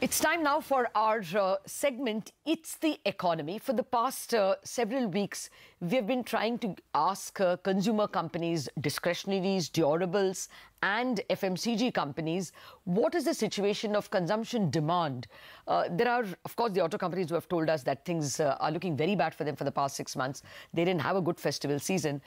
It's time now for our segment, It's the Economy. For the past several weeks, we've been trying to ask consumer companies, discretionaries, durables, and FMCG companies, what is the situation of consumption demand? There are, of course, the auto companies who have told us that things are looking very bad for them for the past 6 months. They didn't have a good festival season.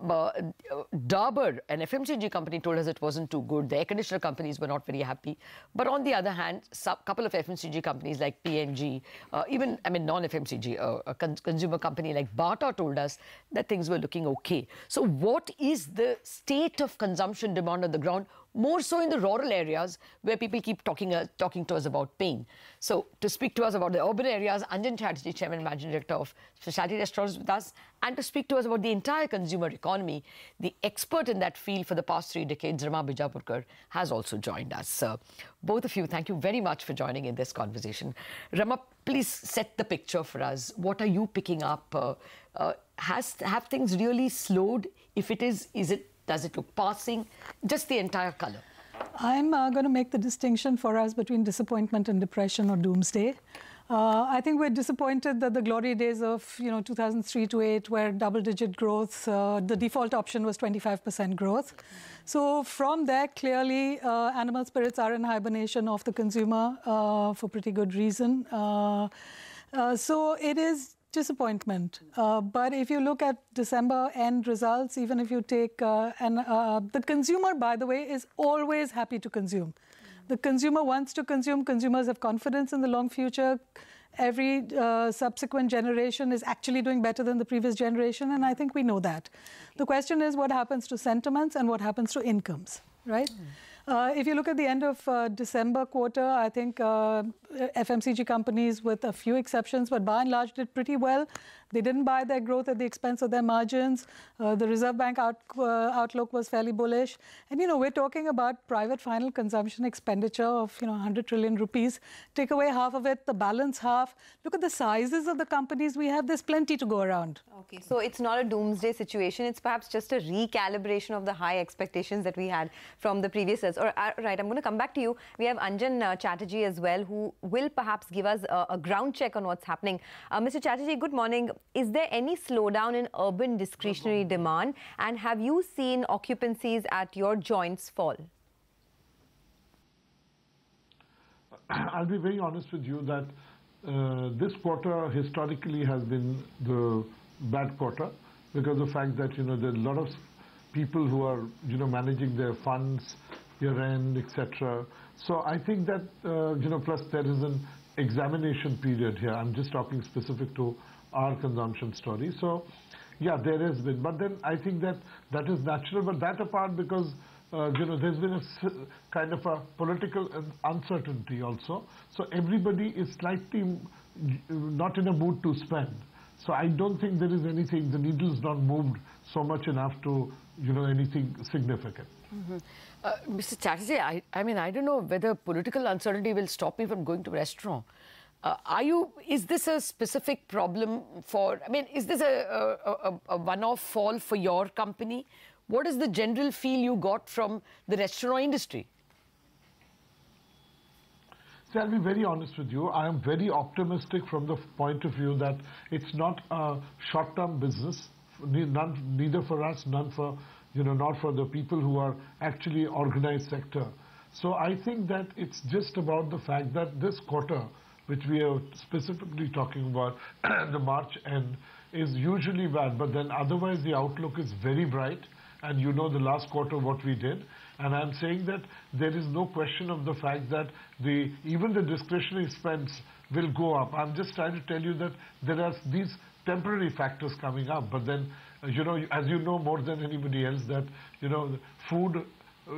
Dabur, an FMCG company, told us it wasn't too good. The air conditioner companies were not very happy. But on the other hand, a couple of FMCG companies like P&G, non-FMCG, a consumer company like Bata told us that things were looking okay. So what is the state of consumption demand on the ground, more so in the rural areas where people keep talking to us about pain? So to speak to us about the urban areas, Anjan Chatterjee, Chairman and Managing Director of Specialty Restaurants, is with us. And to speak to us about the entire consumer economy, the expert in that field for the past 3 decades, Rama Bijapurkar, has also joined us. Both of you, thank you very much for joining in this conversation. Rama, please set the picture for us. What are you picking up? Have things really slowed? If it is does it look passing? Just the entire colour. I'm going to make the distinction for us between disappointment and depression or doomsday. I think we're disappointed that the glory days of 2003 to 8 were double-digit growth. The default option was 25% growth. So from there, clearly, animal spirits are in hibernation of the consumer for pretty good reason. So it is disappointment. But if you look at December end results, even if you take, the consumer, by the way, is always happy to consume. The consumer wants to consume. Consumers have confidence in the long future. Every subsequent generation is actually doing better than the previous generation, and I think we know that. The question is what happens to sentiments and what happens to incomes, right? If you look at the end of December quarter, I think FMCG companies, with a few exceptions, but by and large did pretty well. They didn't buy their growth at the expense of their margins. The Reserve Bank outlook was fairly bullish. And, we're talking about private final consumption expenditure of, 100 trillion rupees. Take away half of it, the balance half. Look at the sizes of the companies we have. There's plenty to go around. Okay, so it's not a doomsday situation. It's perhaps just a recalibration of the high expectations that we had from the previous years. Right, I'm going to come back to you. We have Anjan Chatterjee as well, who will perhaps give us a ground check on what's happening. Mr. Chatterjee, good morning. Is there any slowdown in urban discretionary demand? And have you seen occupancies at your joints fall? I'll be very honest with you that this quarter historically has been the bad quarter because of the fact that, there are a lot of people who are, managing their funds, year-end, etc. So I think that, plus there is an examination period here. I'm just talking specific to our consumption story. So, yeah, there has been. But then I think that is natural. But that apart, because, there's been a kind of a political uncertainty also. So everybody is slightly not in a mood to spend. So I don't think there is anything, the needle's not moved so much enough to, anything significant. Mr. Chatterjee, I don't know whether political uncertainty will stop me from going to a restaurant. Is this a specific problem is this a one-off fall for your company? What is the general feel you got from the restaurant industry? See, I'll be very honest with you. I am very optimistic from the point of view that it's not a short-term business, neither for us, none for, not for the people who are actually organized sector. So I think that it's just about the fact that this quarter, which we are specifically talking about, the March end, is usually bad, but then otherwise the outlook is very bright, and the last quarter what we did. And I'm saying that there is no question of the fact that even the discretionary spends will go up. I'm just trying to tell you that there are these temporary factors coming up, but then, as you know more than anybody else, that, food,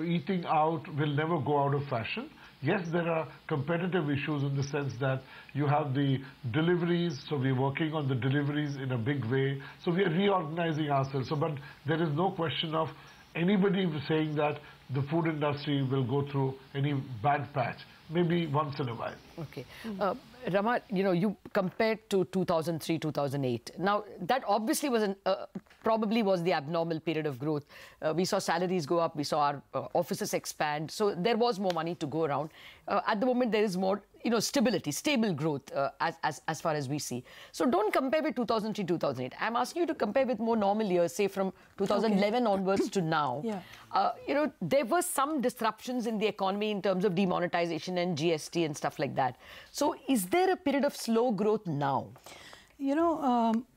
eating out will never go out of fashion. Yes, there are competitive issues in the sense that you have the deliveries, so we're working on the deliveries in a big way. So we are reorganizing ourselves. But there is no question of anybody saying that the food industry will go through any bad patch, maybe once in a while. Okay. Rama, you compared to 2003, 2008. Now, that obviously was probably was the abnormal period of growth. We saw salaries go up, we saw our offices expand, so there was more money to go around. At the moment, there is more stability, stable growth as far as we see. So don't compare with 2003, 2008. I'm asking you to compare with more normal years, say from 2011 onwards to now. There were some disruptions in the economy in terms of demonetization and GST and stuff like that. So is there a period of slow growth now?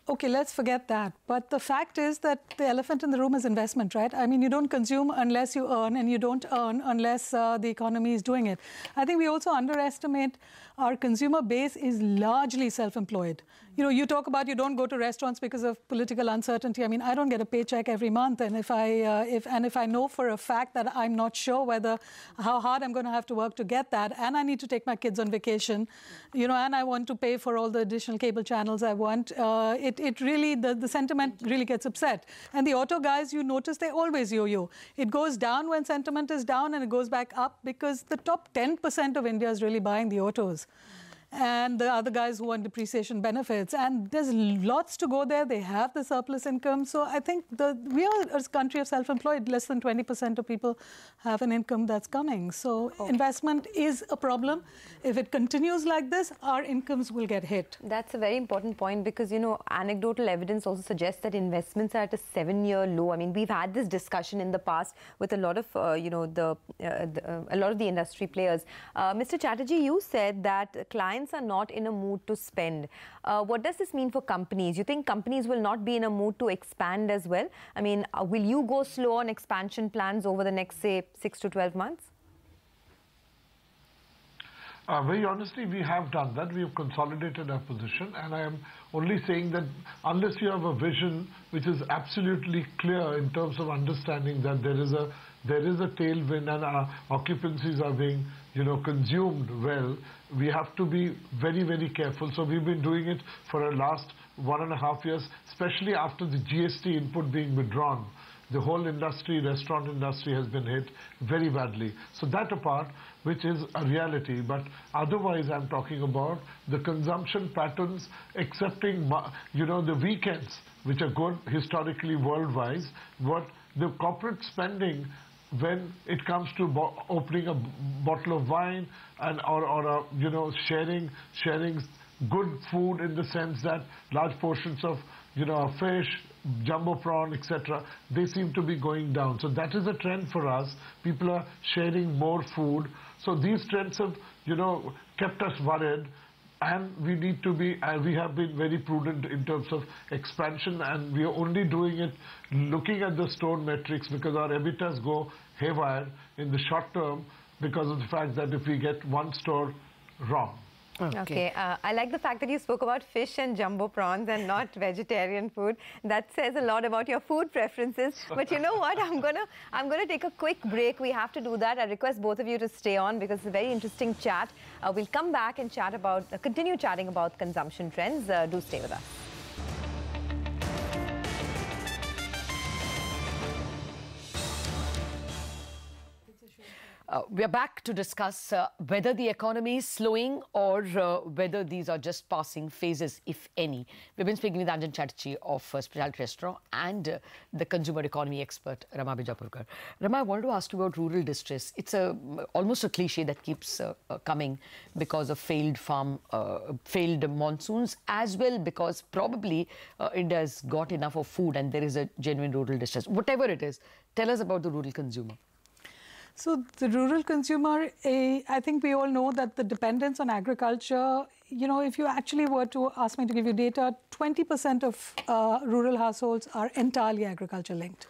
Okay, let's forget that. But the fact is that the elephant in the room is investment, right? I mean, you don't consume unless you earn, and you don't earn unless the economy is doing it. I think we also underestimate our consumer base is largely self-employed. You talk about you don't go to restaurants because of political uncertainty. I mean, I don't get a paycheck every month, and if I know for a fact that I'm not sure how hard I'm going to have to work to get that, and I need to take my kids on vacation, and I want to pay for all the additional cable channels I want, it really, the sentiment really gets upset. And the auto guys, you notice they always yo-yo. It goes down when sentiment is down, and it goes back up because the top 10% of India is really buying the autos. And the other guys who want depreciation benefits. And there's lots to go there. They have the surplus income. So I think we are a country of self-employed. Less than 20% of people have an income that's coming. So investment is a problem. If it continues like this, our incomes will get hit. That's a very important point because, anecdotal evidence also suggests that investments are at a 7-year low. I mean, we've had this discussion in the past with a lot of, a lot of the industry players. Mr. Chatterjee, you said that clients are not in a mood to spend. What does this mean for companies? You think companies will not be in a mood to expand as well? I mean, will you go slow on expansion plans over the next, say, 6 to 12 months? Very honestly, we have done that. We have consolidated our position, and I am only saying that unless you have a vision which is absolutely clear in terms of understanding that there is a tailwind and our occupancies are being consumed well, we have to be very, very careful. So we've been doing it for the last 1.5 years, especially after the GST input being withdrawn. The whole industry, restaurant industry, has been hit very badly. So that apart, which is a reality, but otherwise I'm talking about the consumption patterns, excepting, the weekends, which are good historically worldwide, what the corporate spending when it comes to opening a bottle of wine and or sharing good food, in the sense that large portions of fish, jumbo prawn, etc., they seem to be going down. So that is a trend for us. People are sharing more food. So these trends have kept us worried. And we need to be, we have been very prudent in terms of expansion, and we are only doing it looking at the store metrics, because our EBITDAs go haywire in the short term because of the fact that if we get one store wrong. Okay. I like the fact that you spoke about fish and jumbo prawns and not vegetarian food. That says a lot about your food preferences. But you know what? I'm gonna take a quick break. We have to do that. I request both of you to stay on because it's a very interesting chat. We'll come back and continue chatting about consumption trends. Do stay with us. We are back to discuss whether the economy is slowing or whether these are just passing phases, if any. We've been speaking with Anjan Chatterjee of Specialty Restaurant and the consumer economy expert, Rama Bijapurkar. Rama, I wanted to ask you about rural distress. It's almost a cliche that keeps coming because of failed monsoons, as well because probably India has got enough of food and there is a genuine rural distress. Whatever it is, tell us about the rural consumer. So the rural consumer, I think we all know that the dependence on agriculture, if you actually were to ask me to give you data, 20% of rural households are entirely agriculture linked.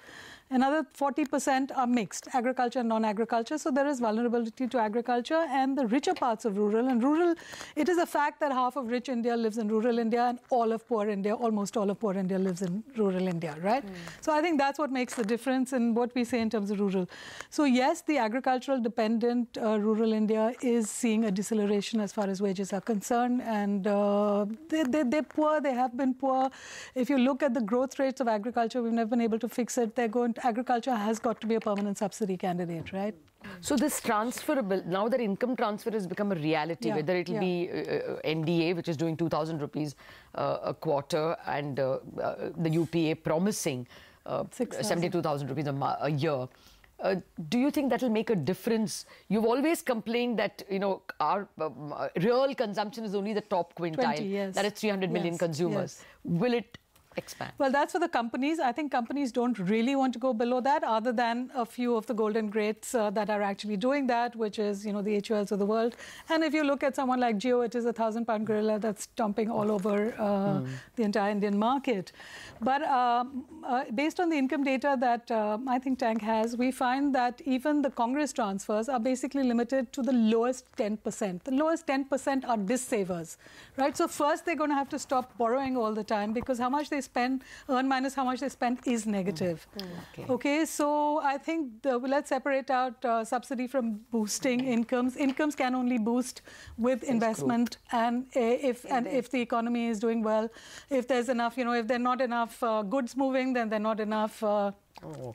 Another 40% are mixed, agriculture and non-agriculture. So there is vulnerability to agriculture and the richer parts of rural. And rural, it is a fact that half of rich India lives in rural India and all of poor India, almost all of poor India lives in rural India, right? So I think that's what makes the difference in what we say in terms of rural. So yes, the agricultural dependent rural India is seeing a deceleration as far as wages are concerned. And they're poor, they have been poor. If you look at the growth rates of agriculture, we've never been able to fix it. They're going to, agriculture has got to be a permanent subsidy candidate, right? So this transferable, now that income transfer has become a reality, whether it will be NDA, which is doing 2,000 rupees a quarter, and the UPA promising 72,000 rupees a year. do you think that will make a difference? You've always complained that, you know, our real consumption is only the top quintile. 20, yes. That is 300 million consumers. Yes. Will it expand? Well, that's for the companies. I think companies don't really want to go below that, other than a few of the golden greats that are actually doing that, which is, you know, the HULs of the world. And if you look at someone like Jio, it is a 1,000-pound gorilla that's stomping all over the entire Indian market. But based on the income data that I think Tank has, we find that even the Congress transfers are basically limited to the lowest 10%. The lowest 10% are dis-savers, right? So first they're going to have to stop borrowing all the time, because how much they spend, earn minus how much they spend, is negative. Okay, so I think let's separate out subsidy from boosting incomes. Incomes can only boost with investment, and if the economy is doing well. If there's enough, you know, if there are not enough goods moving, then there are not enough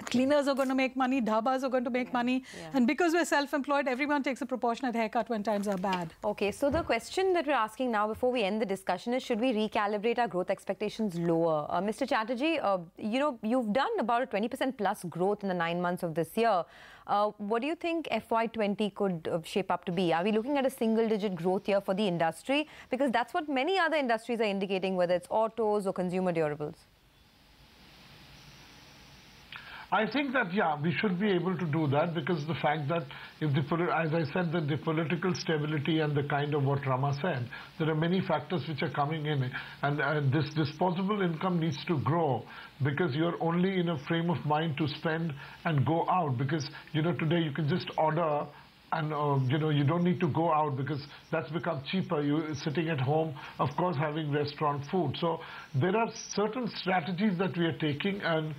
cleaners are going to make money, dhabas are going to make money. And because we're self-employed, everyone takes a proportionate haircut when times are bad. Okay, so the question that we're asking now before we end the discussion is, should we recalibrate our growth expectations lower? Mr. Chatterjee, you know, you've done about a 20% plus growth in the 9 months of this year. What do you think FY20 could shape up to be? Are we looking at a single-digit growth year for the industry? Because that's what many other industries are indicating, whether it's autos or consumer durables. I think that, yeah, we should be able to do that, because the fact that if as I said, that the political stability and the kind of what Rama said, there are many factors which are coming in, and this disposable income needs to grow, because you're only in a frame of mind to spend and go out, because, you know, today you can just order. And, you know, you don't need to go out, because that's become cheaper. You're sitting at home, of course, having restaurant food. So there are certain strategies that we are taking, and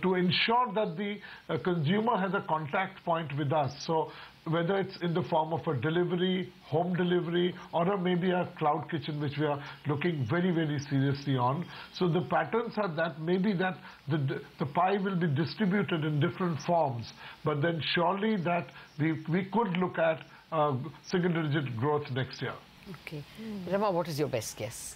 to ensure that the consumer has a contact point with us. So whether it's in the form of a delivery, home delivery, or maybe a cloud kitchen, which we are looking very, very seriously on. So the patterns are that maybe that the pie will be distributed in different forms, but then surely that we could look at single-digit growth next year. Okay. Rama, what is your best guess?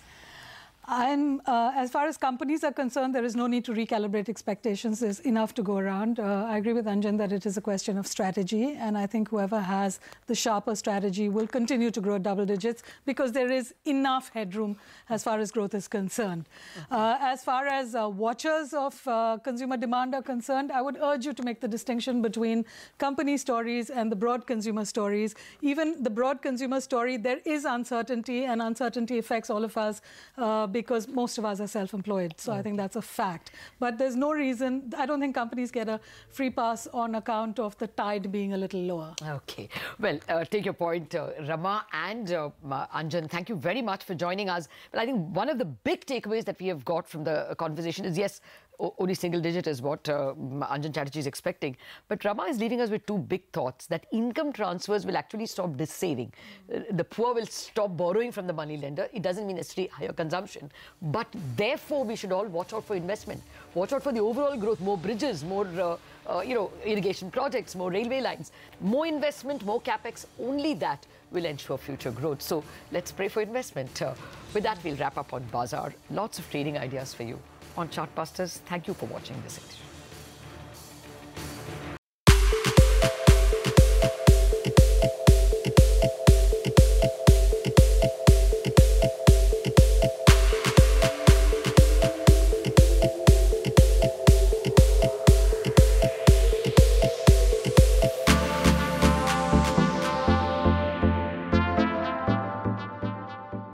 As far as companies are concerned, there is no need to recalibrate expectations. There's enough to go around. I agree with Anjan that it is a question of strategy, and I think whoever has the sharper strategy will continue to grow double digits, because there is enough headroom as far as growth is concerned. As far as watchers of consumer demand are concerned, I would urge you to make the distinction between company stories and the broad consumer stories. Even the broad consumer story, there is uncertainty, and uncertainty affects all of us, because most of us are self-employed. So I think that's a fact. But there's no reason, I don't think companies get a free pass on account of the tide being a little lower. Okay. Well, take your point, Rama and Anjan. Thank you very much for joining us. Well, I think one of the big takeaways that we have got from the conversation is, yes, only single digit is what Anjan Chatterjee is expecting. But Rama is leaving us with two big thoughts, that income transfers will actually stop dis-saving. The poor will stop borrowing from the money lender. It doesn't mean necessarily higher consumption. But therefore, we should all watch out for investment. Watch out for the overall growth, more bridges, more you know, irrigation projects, more railway lines, more investment, more capex. Only that will ensure future growth. So let's pray for investment. With that, we'll wrap up on Bazaar. Lots of trading ideas for you on Chartbusters. Thank you for watching this edition.